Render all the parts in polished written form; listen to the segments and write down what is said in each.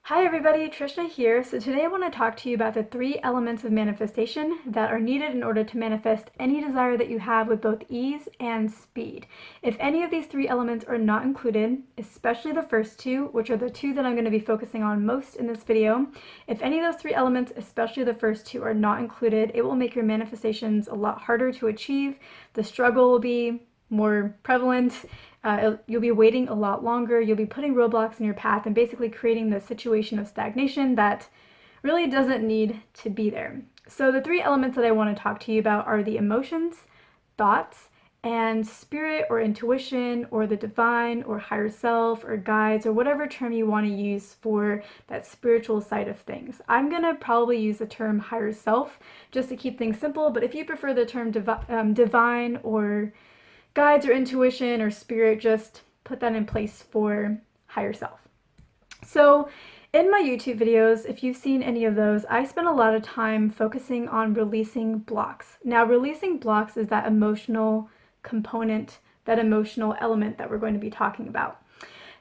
Hi everybody, Trishna here. So today I want to talk to you about the three elements of manifestation that are needed in order to manifest any desire that you have with both ease and speed. If any of these three elements are not included, especially the first two, which are the two that I'm going to be focusing on most in this video, if any of those three elements, especially the first two, are not included, it will make your manifestations a lot harder to achieve. The struggle will be more prevalent. You'll be waiting a lot longer. You'll be putting roadblocks in your path and basically creating this situation of stagnation that really doesn't need to be there. So the three elements that I want to talk to you about are the emotions, thoughts, and spirit or intuition or the divine or higher self or guides or whatever term you want to use for that spiritual side of things. I'm going to probably use the term higher self just to keep things simple, but if you prefer the term divine or guides or intuition or spirit, just put that in place for higher self. So in my YouTube videos, if you've seen any of those, I spend a lot of time focusing on releasing blocks. Now, releasing blocks is that emotional component, that emotional element that we're going to be talking about.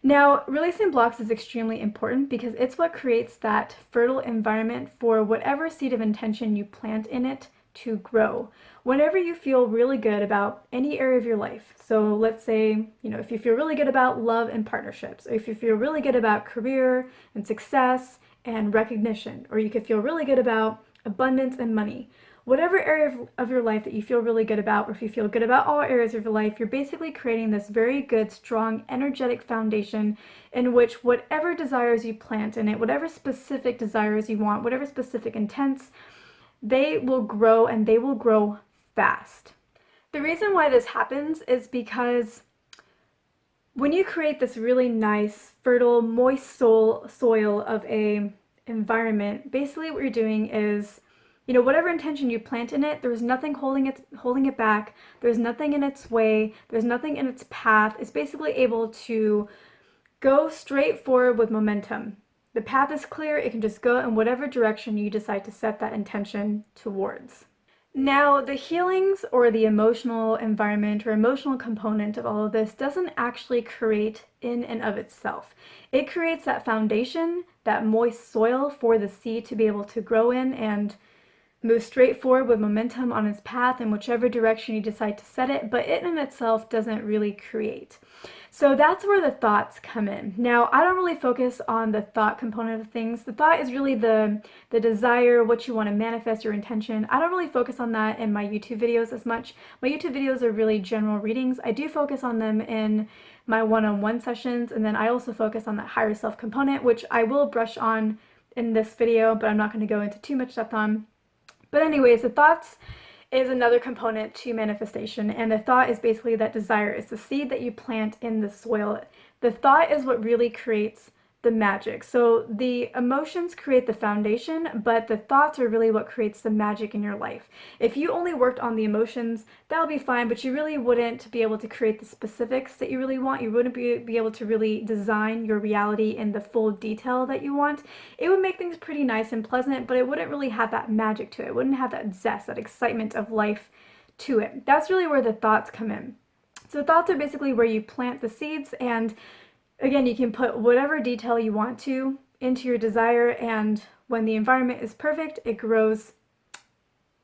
Now, releasing blocks is extremely important because it's what creates that fertile environment for whatever seed of intention you plant in it to grow. Whenever you feel really good about any area of your life, so let's say, if you feel really good about love and partnerships, or if you feel really good about career and success and recognition, or you could feel really good about abundance and money, whatever area of your life that you feel really good about, or if you feel good about all areas of your life, you're basically creating this very good, strong, energetic foundation in which whatever desires you plant in it, whatever specific desires you want, whatever specific intents, they will grow and they will grow fast. The reason why this happens is because when you create this really nice, fertile, moist soil of a environment, basically what you're doing is, whatever intention you plant in it, there's nothing holding it back. There's nothing in its way. There's nothing in its path. It's basically able to go straight forward with momentum. The path is clear. It can just go in whatever direction you decide to set that intention towards. Now, the healings or the emotional environment or emotional component of all of this doesn't actually create in and of itself. It creates that foundation, that moist soil for the seed to be able to grow in and move straight forward with momentum on its path in whichever direction you decide to set it, but it in itself doesn't really create. So that's where the thoughts come in. Now, I don't really focus on the thought component of things. The thought is really the desire, what you want to manifest, your intention. I don't really focus on that in my YouTube videos as much. My YouTube videos are really general readings. I do focus on them in my one-on-one sessions, and then I also focus on that higher self component, which I will brush on in this video, but I'm not going to go into too much depth on. But anyways, the thoughts is another component to manifestation, and the thought is basically that desire. It's the seed that you plant in the soil. The thought is what really creates the magic. So the emotions create the foundation, but the thoughts are really what creates the magic in your life. If you only worked on the emotions, that would be fine, but you really wouldn't be able to create the specifics that you really want. You wouldn't be able to really design your reality in the full detail that you want. It would make things pretty nice and pleasant, but it wouldn't really have that magic to it. It wouldn't have that zest, that excitement of life to it. That's really where the thoughts come in. So thoughts are basically where you plant the seeds, and again, you can put whatever detail you want to into your desire, and when the environment is perfect, it grows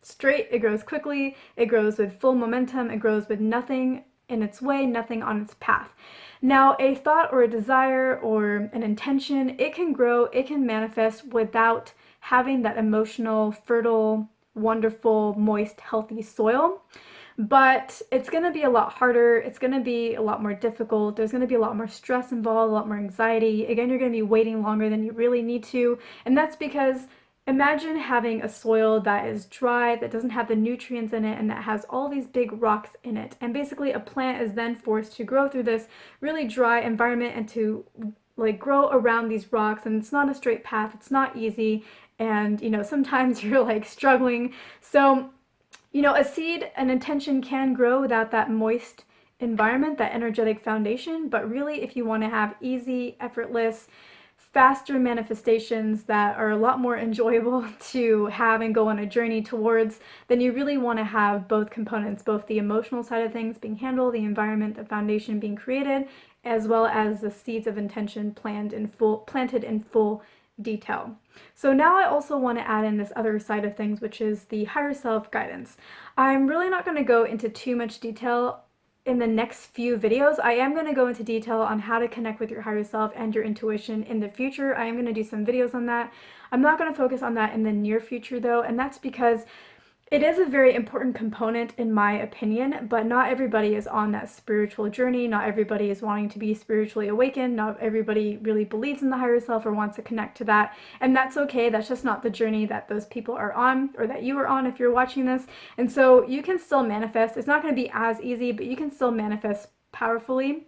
straight, it grows quickly, it grows with full momentum, it grows with nothing in its way, nothing on its path. Now, a thought or a desire or an intention, it can grow, it can manifest without having that emotional, fertile, wonderful, moist, healthy soil. But it's going to be a lot harder. It's going to be a lot more difficult. There's going to be a lot more stress involved, a lot more anxiety. Again, you're going to be waiting longer than you really need to. And that's because imagine having a soil that is dry, that doesn't have the nutrients in it, and that has all these big rocks in it. And basically a plant is then forced to grow through this really dry environment and to grow around these rocks. And it's not a straight path. It's not easy. And, sometimes you're struggling. So a seed, an intention can grow without that moist environment, that energetic foundation, but really if you want to have easy, effortless, faster manifestations that are a lot more enjoyable to have and go on a journey towards, then you really want to have both components, both the emotional side of things being handled, the environment, the foundation being created, as well as the seeds of intention planted in full detail. So now I also want to add in this other side of things, which is the higher self guidance. I'm really not going to go into too much detail in the next few videos. I am going to go into detail on how to connect with your higher self and your intuition in the future. I am going to do some videos on that. I'm not going to focus on that in the near future though, and that's because it is a very important component in my opinion, but not everybody is on that spiritual journey. Not everybody is wanting to be spiritually awakened. Not everybody really believes in the higher self or wants to connect to that. And that's okay. That's just not the journey that those people are on, or that you are on if you're watching this. And so you can still manifest. It's not going to be as easy, but you can still manifest powerfully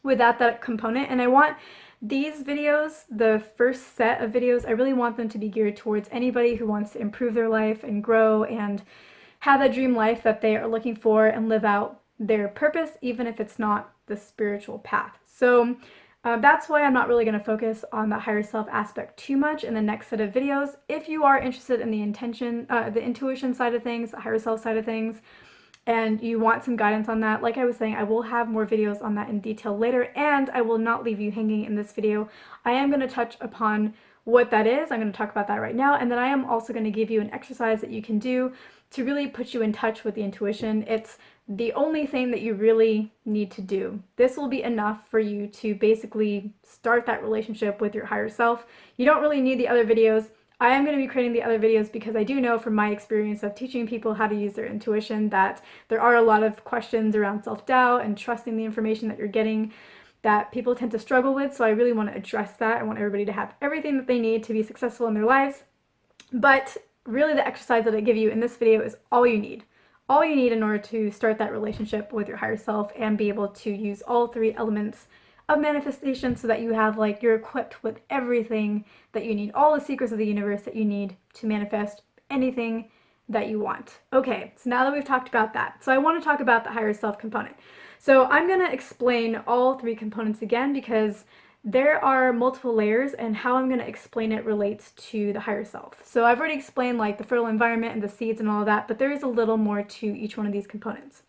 without that component. And I want these videos, the first set of videos, I really want them to be geared towards anybody who wants to improve their life and grow and have that dream life that they are looking for and live out their purpose, even if it's not the spiritual path. So that's why I'm not really going to focus on the higher self aspect too much in the next set of videos. If you are interested in the intuition side of things, the higher self side of things, and you want some guidance on that, like I was saying, I will have more videos on that in detail later, and I will not leave you hanging in this video. I am going to touch upon what that is. I'm going to talk about that right now, and then I am also going to give you an exercise that you can do to really put you in touch with the intuition. It's the only thing that you really need to do. This will be enough for you to basically start that relationship with your higher self. You don't really need the other videos. I am going to be creating the other videos because I do know from my experience of teaching people how to use their intuition that there are a lot of questions around self-doubt and trusting the information that you're getting that people tend to struggle with. So I really want to address that. I want everybody to have everything that they need to be successful in their lives. But really the exercise that I give you in this video is all you need. All you need in order to start that relationship with your higher self and be able to use all three elements of manifestation so that you have, like, you're equipped with everything that you need, all the secrets of the universe that you need to manifest anything that you want. Okay, so now that we've talked about that, so I want to talk about the higher self component. So I'm going to explain all three components again because there are multiple layers, and how I'm going to explain it relates to the higher self. So I've already explained like the fertile environment and the seeds and all of that, but there is a little more to each one of these components.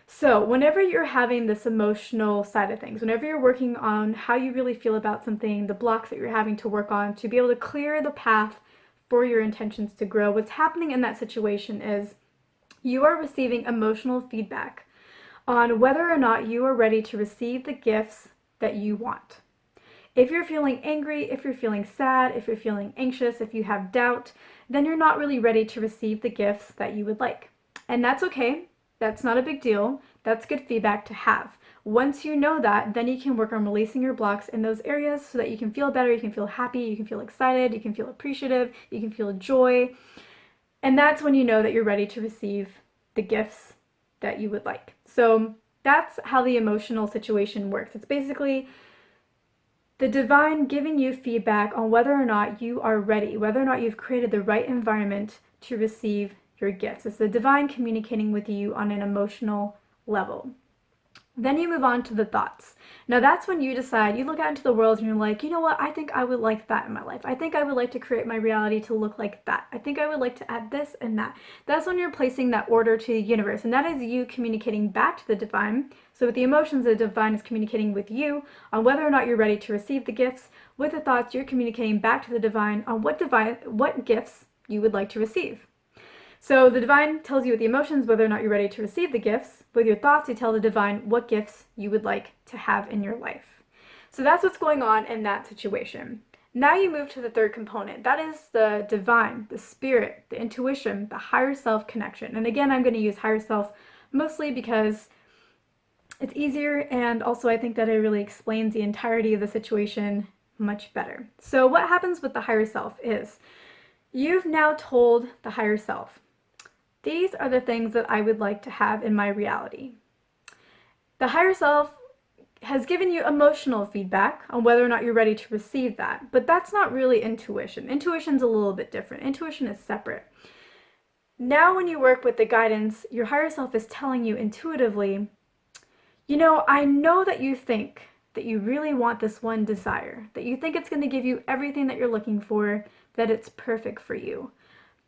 So whenever you're having this emotional side of things, whenever you're working on how you really feel about something, the blocks that you're having to work on to be able to clear the path for your intentions to grow, what's happening in that situation is you are receiving emotional feedback on whether or not you are ready to receive the gifts that you want. If you're feeling angry, if you're feeling sad, if you're feeling anxious, if you have doubt, then you're not really ready to receive the gifts that you would like. And that's okay. That's not a big deal. That's good feedback to have. Once you know that, then you can work on releasing your blocks in those areas so that you can feel better, you can feel happy, you can feel excited, you can feel appreciative, you can feel joy. And that's when you know that you're ready to receive the gifts that you would like. So that's how the emotional situation works. It's basically the divine giving you feedback on whether or not you are ready, whether or not you've created the right environment to receive your gifts. It's the divine communicating with you on an emotional level. Then you move on to the thoughts. Now that's when you decide, you look out into the world and you're like, you know what, I think I would like that in my life. I think I would like to create my reality to look like that. I think I would like to add this and that. That's when you're placing that order to the universe, and that is you communicating back to the divine. So with the emotions, the divine is communicating with you on whether or not you're ready to receive the gifts. With the thoughts, you're communicating back to the divine on what gifts you would like to receive. So the divine tells you with the emotions whether or not you're ready to receive the gifts. With your thoughts, you tell the divine what gifts you would like to have in your life. So that's what's going on in that situation. Now you move to the third component. That is the divine, the spirit, the intuition, the higher self connection. And again, I'm going to use higher self mostly because it's easier, and also I think that it really explains the entirety of the situation much better. So what happens with the higher self is you've now told the higher self, these are the things that I would like to have in my reality. The higher self has given you emotional feedback on whether or not you're ready to receive that, but that's not really intuition. Intuition's a little bit different. Intuition is separate. Now when you work with the guidance, your higher self is telling you intuitively, you know, I know that you think that you really want this one desire, that you think it's going to give you everything that you're looking for, that it's perfect for you.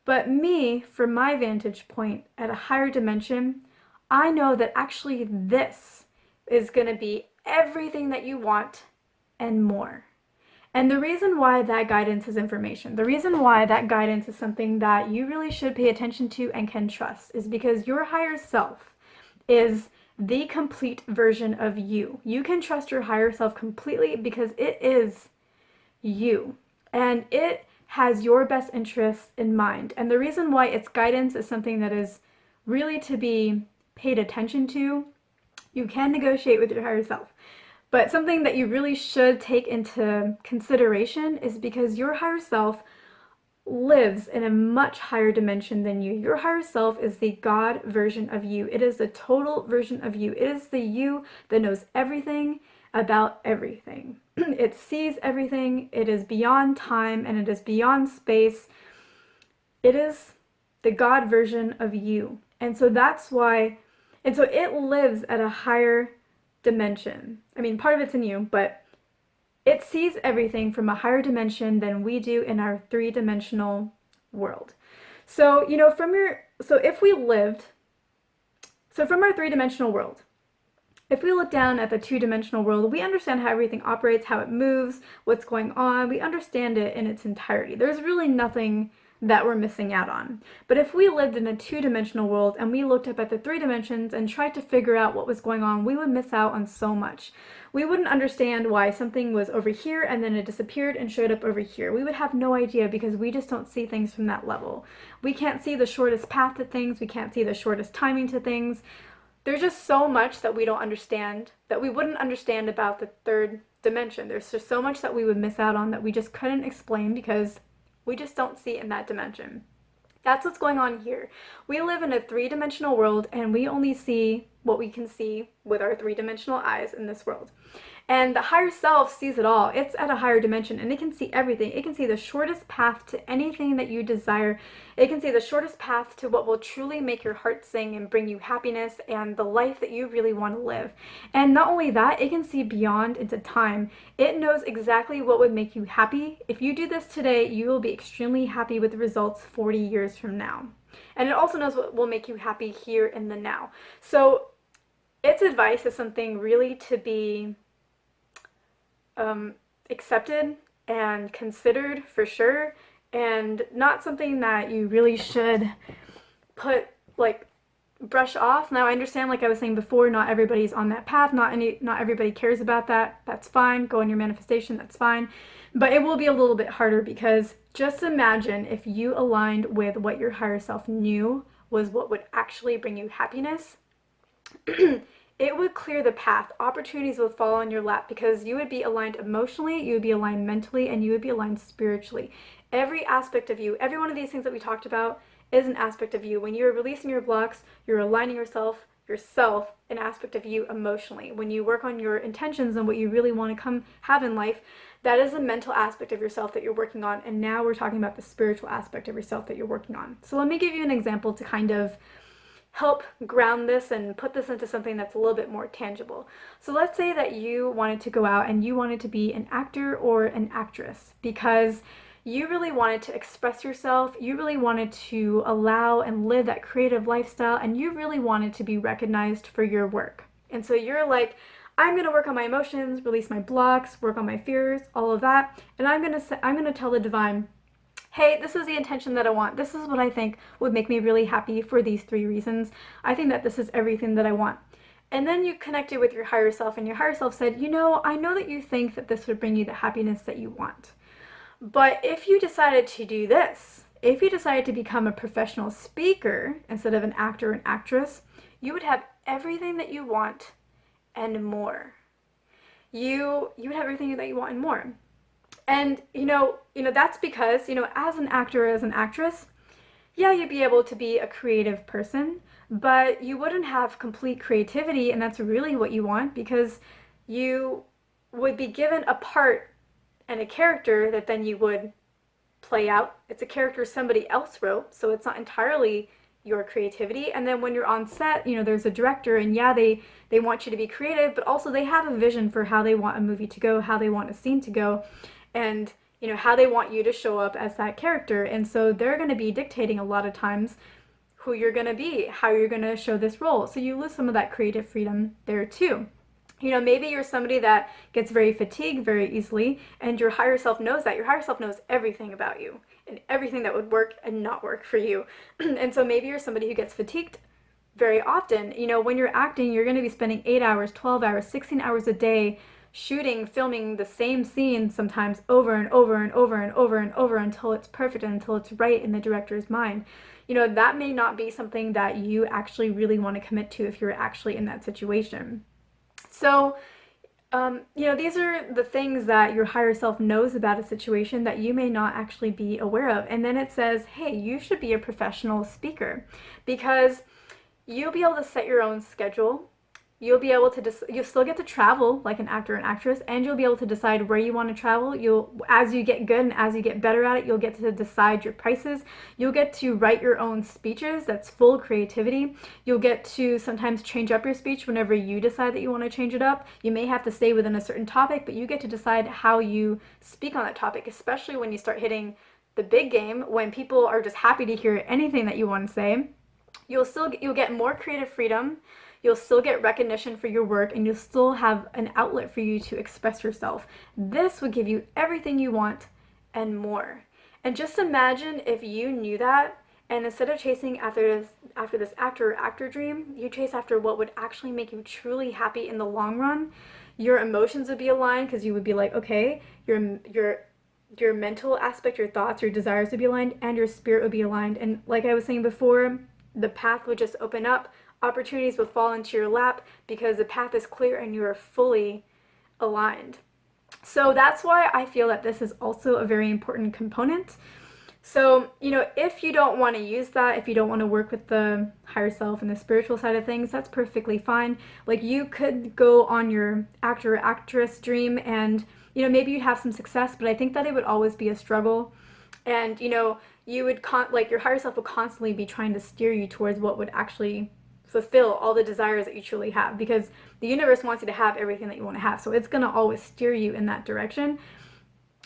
But me, from my vantage point at a higher dimension, I know that actually this is going to be everything that you want and more. And the reason why that guidance is information, the reason why that guidance is something that you really should pay attention to and can trust, is because your higher self is the complete version of you. You can trust your higher self completely because it is you. And it has your best interests in mind. And the reason why its guidance is something that is really to be paid attention to, you can negotiate with your higher self. But something that you really should take into consideration is because your higher self lives in a much higher dimension than you. Your higher self is the God version of you. It is the total version of you. It is the you that knows everything about everything. It sees everything. It is beyond time and it is beyond space. It is the God version of you. And so that's why, and so it lives at a higher dimension. I mean, part of it's in you, but it sees everything from a higher dimension than we do in our three-dimensional world. So, from our three-dimensional world, if we look down at the two-dimensional world, we understand how everything operates, how it moves, what's going on. We understand it in its entirety. There's really nothing that we're missing out on. But if we lived in a two-dimensional world and we looked up at the three dimensions and tried to figure out what was going on, we would miss out on so much. We wouldn't understand why something was over here and then it disappeared and showed up over here. We would have no idea because we just don't see things from that level. We can't see the shortest path to things. We can't see the shortest timing to things. There's just so much that we don't understand, that we wouldn't understand about the third dimension. There's just so much that we would miss out on that we just couldn't explain because we just don't see it in that dimension. That's what's going on here. We live in a three-dimensional world and we only see what we can see with our three-dimensional eyes in this world. And the higher self sees it all. It's at a higher dimension and it can see everything. It can see the shortest path to anything that you desire. It can see the shortest path to what will truly make your heart sing and bring you happiness and the life that you really want to live. And not only that, it can see beyond into time. It knows exactly what would make you happy. If you do this today, you will be extremely happy with the results 40 years from now. And it also knows what will make you happy here in the now. So its advice is something really to be accepted and considered for sure, and not something that you really should brush off. Now I understand, like I was saying before, not everybody's on that path, not everybody cares about that. That's fine. Go in your manifestation, that's fine. But it will be a little bit harder because just imagine if you aligned with what your higher self knew was what would actually bring you happiness. It would clear the path. Opportunities would fall on your lap because you would be aligned emotionally, you would be aligned mentally, and you would be aligned spiritually. Every aspect of you, every one of these things that we talked about is an aspect of you. When you're releasing your blocks, you're aligning yourself, an aspect of you emotionally. When you work on your intentions and what you really want to have in life, that is a mental aspect of yourself that you're working on. And now we're talking about the spiritual aspect of yourself that you're working on. So let me give you an example to kind of help ground this and put this into something that's a little bit more tangible. So let's say that you wanted to go out and you wanted to be an actor or an actress because you really wanted to express yourself, you really wanted to allow and live that creative lifestyle, and you really wanted to be recognized for your work. And so you're like, I'm going to work on my emotions, release my blocks, work on my fears, all of that, and I'm going to tell the divine, hey, this is the intention that I want. This is what I think would make me really happy for these 3 reasons. I think that this is everything that I want. And then you connected with your higher self, and your higher self said, I know that you think that this would bring you the happiness that you want. But if you decided to do this, if you decided to become a professional speaker instead of an actor or an actress, you would have everything that you want and more. You would have everything that you want and more. And, that's because, as an actor or as an actress, yeah, you'd be able to be a creative person, but you wouldn't have complete creativity, and that's really what you want because you would be given a part and a character that then you would play out. It's a character somebody else wrote, so it's not entirely your creativity. And then when you're on set, there's a director, and yeah, they want you to be creative, but also they have a vision for how they want a movie to go, how they want a scene to go, and how they want you to show up as that character. And so they're going to be dictating a lot of times who you're going to be, how you're going to show this role. So you lose some of that creative freedom there too. Maybe you're somebody that gets very fatigued very easily, and your higher self knows that. Your higher self knows everything about you and everything that would work and not work for you. And so maybe you're somebody who gets fatigued very often. When you're acting, you're going to be spending 8 hours, 12 hours, 16 hours a day shooting, filming the same scene sometimes over and over and over and over and over until it's perfect and until it's right in the director's mind. That may not be something that you actually really want to commit to if you're actually in that situation. So, these are the things that your higher self knows about a situation that you may not actually be aware of. And then it says, hey, you should be a professional speaker, because you'll be able to set your own schedule. You'll be able to you'll still get to travel like an actor and actress, and you'll be able to decide where you want to travel. As you get good and as you get better at it, you'll get to decide your prices. You'll get to write your own speeches. That's full creativity. You'll get to sometimes change up your speech whenever you decide that you want to change it up. You may have to stay within a certain topic, but you get to decide how you speak on that topic, especially when you start hitting the big game, when people are just happy to hear anything that you want to say. You'll get more creative freedom. You'll still get recognition for your work, and you'll still have an outlet for you to express yourself. This would give you everything you want and more. And just imagine if you knew that, and instead of chasing after this actor or actor dream, you chase after what would actually make you truly happy in the long run. Your emotions would be aligned, because you would be like, okay, your mental aspect, your thoughts, your desires would be aligned, and your spirit would be aligned. And like I was saying before, the path would just open up. Opportunities will fall into your lap because the path is clear and you are fully aligned. So that's why I feel that this is also a very important component. So, if you don't want to use that, if you don't want to work with the higher self and the spiritual side of things, that's perfectly fine. Like, you could go on your actor or actress dream and, maybe you'd have some success, but I think that it would always be a struggle. And, you would, your higher self would constantly be trying to steer you towards what would actually fulfill all the desires that you truly have, because the universe wants you to have everything that you want to have. So it's going to always steer you in that direction.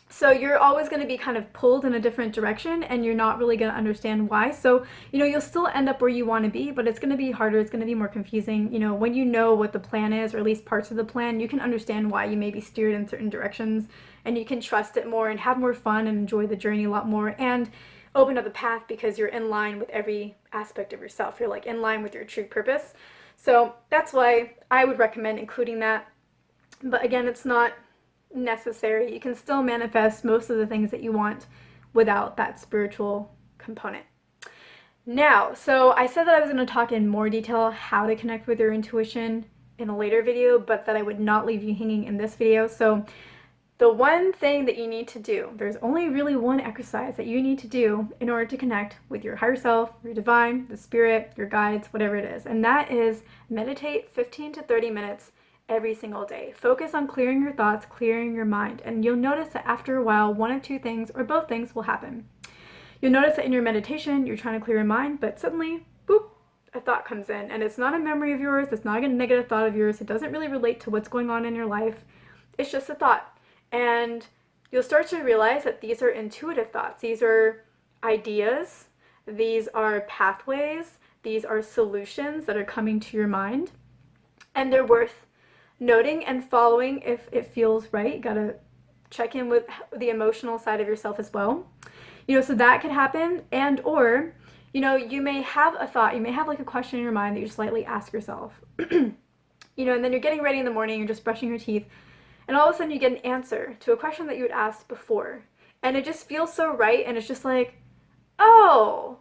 So you're always going to be kind of pulled in a different direction, and you're not really going to understand why. So, you'll still end up where you want to be, but it's going to be harder. It's going to be more confusing. When you know what the plan is, or at least parts of the plan, you can understand why you may be steered in certain directions, and you can trust it more and have more fun and enjoy the journey a lot more, and open up the path because you're in line with every aspect of yourself. You're like in line with your true purpose. So that's why I would recommend including that. But again, it's not necessary. You can still manifest most of the things that you want without that spiritual component. Now, so I said that I was going to talk in more detail how to connect with your intuition in a later video, but that I would not leave you hanging in this video. So the one thing that you need to do, there's only really one exercise that you need to do in order to connect with your higher self, your divine, the spirit, your guides, whatever it is. And that is meditate 15 to 30 minutes every single day. Focus on clearing your thoughts, clearing your mind. And you'll notice that after a while, one of two things or both things will happen. You'll notice that in your meditation, you're trying to clear your mind, but suddenly, boop, a thought comes in. And it's not a memory of yours. It's not a negative thought of yours. It doesn't really relate to what's going on in your life. It's just a thought. And you'll start to realize that these are intuitive thoughts. These are ideas. These are pathways. These are solutions that are coming to your mind. And they're worth noting and following if it feels right. You gotta check in with the emotional side of yourself as well. So that could happen. And or, you may have a thought. You may have like a question in your mind that you just lightly ask yourself. And then you're getting ready in the morning. You're just brushing your teeth. And all of a sudden you get an answer to a question that you had asked before. And it just feels so right, and it's just like, oh,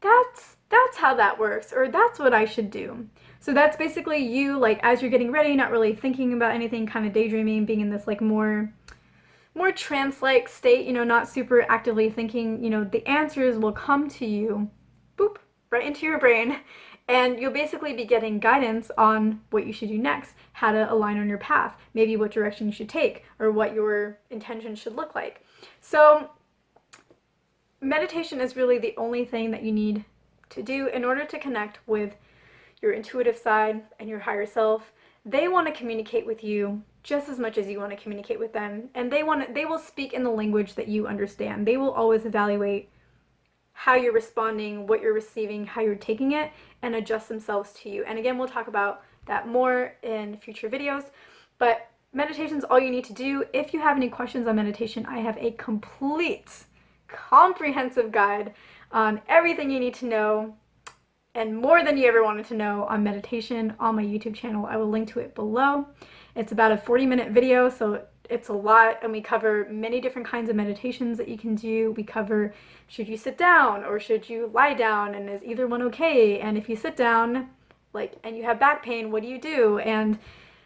that's how that works, or that's what I should do. So that's basically you, like, as you're getting ready, not really thinking about anything, kind of daydreaming, being in this like more trance-like state, not super actively thinking. The answers will come to you, boop, right into your brain. And you'll basically be getting guidance on what you should do next, how to align on your path, maybe what direction you should take, or what your intention should look like. So meditation is really the only thing that you need to do in order to connect with your intuitive side and your higher self. They want to communicate with you just as much as you want to communicate with them. And they will speak in the language that you understand. They will always evaluate how you're responding, what you're receiving, how you're taking it, and adjust themselves to you. And again, we'll talk about that more in future videos. But meditation is all you need to do. If you have any questions on meditation, I have a complete, comprehensive guide on everything you need to know and more than you ever wanted to know on meditation on my YouTube channel. I will link to it below. It's about a 40-minute video, so it's a lot, and we cover many different kinds of meditations that you can do. We cover, should you sit down or should you lie down, and is either one okay? And if you sit down, and you have back pain, what do you do? And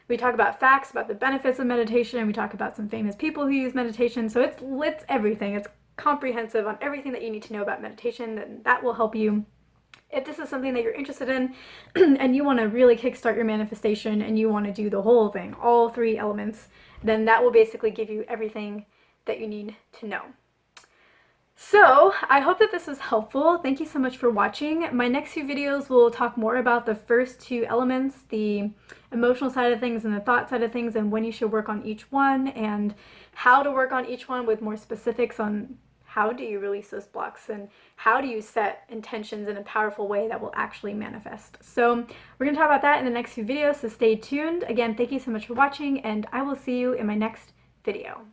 we talk about facts about the benefits of meditation, and we talk about some famous people who use meditation. So it's everything. It's comprehensive on everything that you need to know about meditation, and that will help you. If this is something that you're interested in and you want to really kickstart your manifestation and you want to do the whole thing, all 3 elements, then that will basically give you everything that you need to know. So I hope that this was helpful. Thank you so much for watching. My next few videos will talk more about the first 2 elements, the emotional side of things and the thought side of things, and when you should work on each one and how to work on each one with more specifics on how do you release those blocks and how do you set intentions in a powerful way that will actually manifest. So we're going to talk about that in the next few videos, so stay tuned. Again, thank you so much for watching, and I will see you in my next video.